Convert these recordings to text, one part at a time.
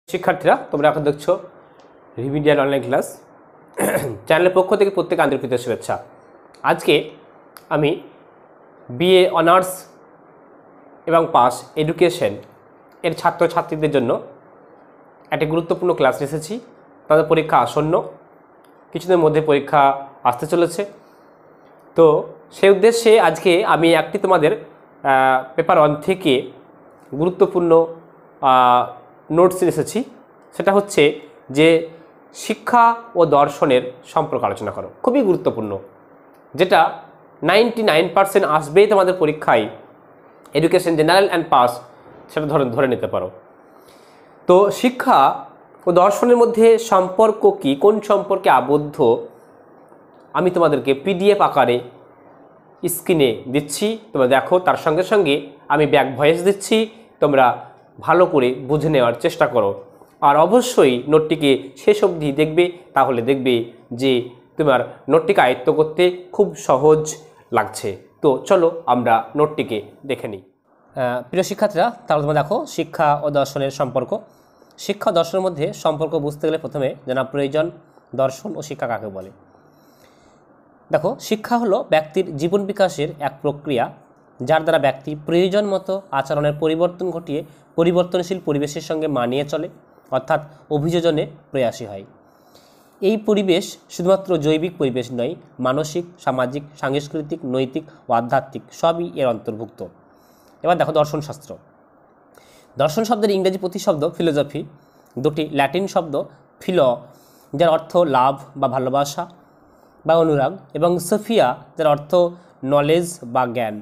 শিক্ষার্থীরা তোমরা এখন দেখছো রিমিডিয়াল অনলাইন ক্লাস চ্যানেলের পক্ষ থেকে প্রত্যেক আন্তরিক শুভেচ্ছা। আজকে আমি বিএ অনার্স এবং পাস এডুকেশন এর ছাত্রছাত্রীদের জন্য একটা গুরুত্বপূর্ণ ক্লাস এসেছি। তাদের পরীক্ষা আসন্ন, কিছুদিনের মধ্যে পরীক্ষা আসতে চলেছে। তো সেই উদ্দেশ্যে আজকে আমি একটি তোমাদের পেপার 1 থেকে গুরুত্বপূর্ণ নোটস এসেছি। সেটা হচ্ছে যে শিক্ষা ও দর্শনের সম্পর্ক আলোচনা করো, খুবই গুরুত্বপূর্ণ, যেটা 99% আসবেই তোমাদের পরীক্ষায়, এডুকেশন জেনারেল অ্যান্ড পাস, সেটা ধরে নিতে পারো। তো শিক্ষা ও দর্শনের মধ্যে সম্পর্ক কি, কোন সম্পর্কে আবদ্ধ, আমি তোমাদেরকে পিডিএফ আকারে স্ক্রিনে দিচ্ছি, তোমরা দেখো। তার সঙ্গে সঙ্গে আমি ব্যাক ভয়েস দিচ্ছি, তোমরা ভালো করে বুঝে নেওয়ার চেষ্টা করো। আর অবশ্যই নোটটিকে শেষ অবধি দেখবে, তাহলে দেখবে যে তোমার নোটটিকে আয়ত্ত করতে খুব সহজ লাগছে। তো চলো আমরা নোটটিকে দেখে নিই। প্রিয় শিক্ষার্থীরা, তাহলে তোমরা দেখো শিক্ষা ও দর্শনের সম্পর্ক। শিক্ষা ও দর্শনের মধ্যে সম্পর্ক বুঝতে গেলে প্রথমে জানা প্রয়োজন দর্শন ও শিক্ষা কাকে বলে। দেখো, শিক্ষা হলো ব্যক্তির জীবন বিকাশের এক প্রক্রিয়া, যার দ্বারা ব্যক্তি প্রয়োজন মতো আচরণের পরিবর্তন ঘটিয়ে পরিবর্তনশীল পরিবেশের সঙ্গে মানিয়ে চলে, অর্থাৎ অভিযোজনে প্রয়াসী হয়। এই পরিবেশ শুধুমাত্র জৈবিক পরিবেশ নয়, মানসিক, সামাজিক, সাংস্কৃতিক, নৈতিক ও আধ্যাত্মিক সবই এর অন্তর্ভুক্ত। এবার দেখো দর্শনশাস্ত্র। দর্শন শব্দের ইংরেজি প্রতিশব্দ ফিলোজফি, দুটি ল্যাটিন শব্দ ফিলো, যার অর্থ লাভ বা ভালোবাসা বা অনুরাগ, এবং সোফিয়া, যার অর্থ নলেজ বা জ্ঞান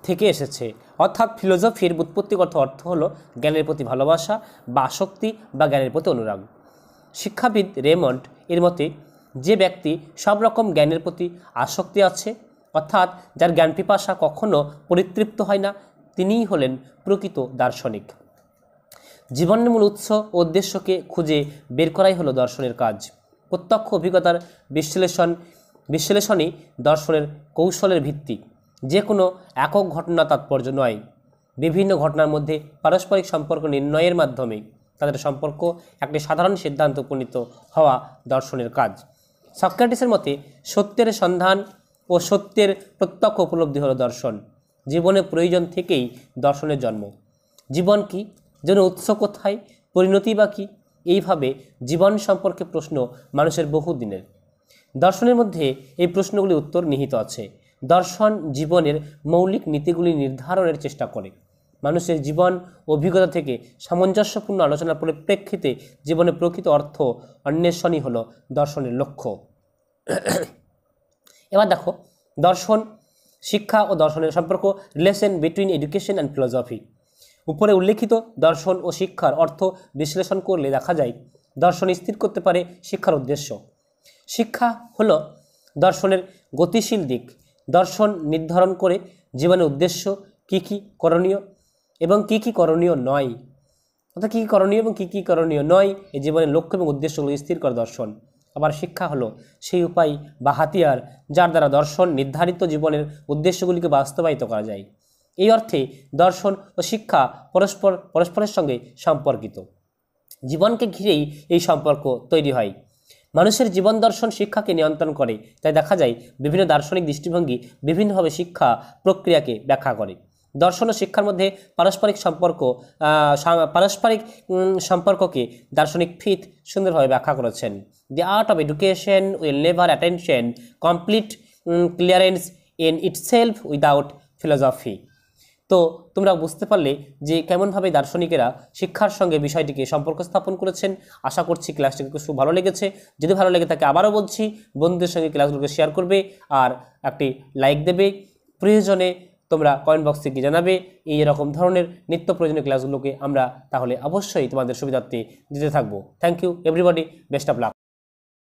থেকে এসেছে। অর্থাৎ ফিলোজফির ব্যুৎপত্তিগত অর্থ হলো জ্ঞানের প্রতি ভালোবাসা বা আসক্তি বা জ্ঞানের প্রতি অনুরাগ। শিক্ষাবিদ রেমন্ড এর মতে যে ব্যক্তি সব রকম জ্ঞানের প্রতি আসক্তি আছে, অর্থাৎ যার জ্ঞান পিপাসা কখনো পরিতৃপ্ত হয় না, তিনিই হলেন প্রকৃত দার্শনিক। জীবনের মূল উৎস ও উদ্দেশ্যকে খুঁজে বের করাই হলো দর্শনের কাজ। প্রত্যক্ষ অভিজ্ঞতার বিশ্লেষণই দর্শনের কৌশলের ভিত্তি। যে কোনো একক ঘটনা তাৎপর্য নয়, বিভিন্ন ঘটনার মধ্যে পারস্পরিক সম্পর্ক নির্ণয়ের মাধ্যমে তাদের সম্পর্ক একটি সাধারণ সিদ্ধান্ত উপনীত হওয়া দর্শনের কাজ। সক্রেটিসের মতে সত্যের সন্ধান ও সত্যের প্রত্যক্ষ উপলব্ধি হলো দর্শন। জীবনের প্রয়োজন থেকেই দর্শনের জন্ম। জীবন কি, যেন উৎস কোথায়, পরিণতি বা কী, এইভাবে জীবন সম্পর্কে প্রশ্ন মানুষের বহুদিনের। দর্শনের মধ্যে এই প্রশ্নগুলির উত্তর নিহিত আছে। দর্শন জীবনের মৌলিক নীতিগুলি নির্ধারণের চেষ্টা করে। মানুষের জীবন অভিজ্ঞতা থেকে সামঞ্জস্যপূর্ণ আলোচনার পরিপ্রেক্ষিতে জীবনের প্রকৃত অর্থ অন্বেষণই হলো দর্শনের লক্ষ্য। এবার দেখো দর্শন, শিক্ষা ও দর্শনের সম্পর্ক, relation between education and philosophy. উপরে উল্লেখিত দর্শন ও শিক্ষার অর্থ বিশ্লেষণ করলে দেখা যায় দর্শন স্থির করতে পারে শিক্ষার উদ্দেশ্য। শিক্ষা হলো দর্শনের গতিশীল দিক। দর্শন নির্ধারণ করে জীবনের উদ্দেশ্য, কী কী করণীয় এবং কী কী করণীয় নয়, অর্থাৎ কী কী করণীয় এবং কী কী করণীয় নয়, এই জীবনের লক্ষ্য এবং উদ্দেশ্যগুলো স্থির করে দর্শন। আবার শিক্ষা হলো সেই উপায় বা হাতিয়ার যার দ্বারা দর্শন নির্ধারিত জীবনের উদ্দেশ্যগুলিকে বাস্তবায়িত করা যায়। এই অর্থে দর্শন ও শিক্ষা পরস্পরের সঙ্গে সম্পর্কিত। জীবনকে ঘিরেই এই সম্পর্ক তৈরি হয়। মানুষের জীবন দর্শন শিক্ষাকে নিয়ন্ত্রণ করে, তাই দেখা যায় বিভিন্ন দার্শনিক দৃষ্টিভঙ্গি বিভিন্নভাবে শিক্ষা প্রক্রিয়াকে ব্যাখ্যা করে। দর্শন ও শিক্ষার মধ্যে পারস্পরিক সম্পর্ককে দার্শনিক ফিথ সুন্দরভাবে ব্যাখ্যা করেছেন। দি art of education will never attention complete clearance in itself without philosophy. তো তোমরা বুঝতে পারলে যে কেমনভাবে দার্শনিকেরা শিক্ষার সঙ্গে বিষয়টিকে সম্পর্ক স্থাপন করেছেন। আশা করছি ক্লাসটিকে খুব ভালো লেগেছে। যদি ভালো লেগে থাকে আবারও বলছি, বন্ধুদের সঙ্গে ক্লাসগুলোকে শেয়ার করবে আর একটি লাইক দেবে। প্রয়োজনে তোমরা কমেন্ট বক্সে গিয়ে জানাবে। এই রকম ধরনের নিত্য প্রয়োজনীয় ক্লাসগুলোকে আমরা তাহলে অবশ্যই তোমাদের সুবিধার্থে দিতে থাকবো। Thank you everybody, best of lakh.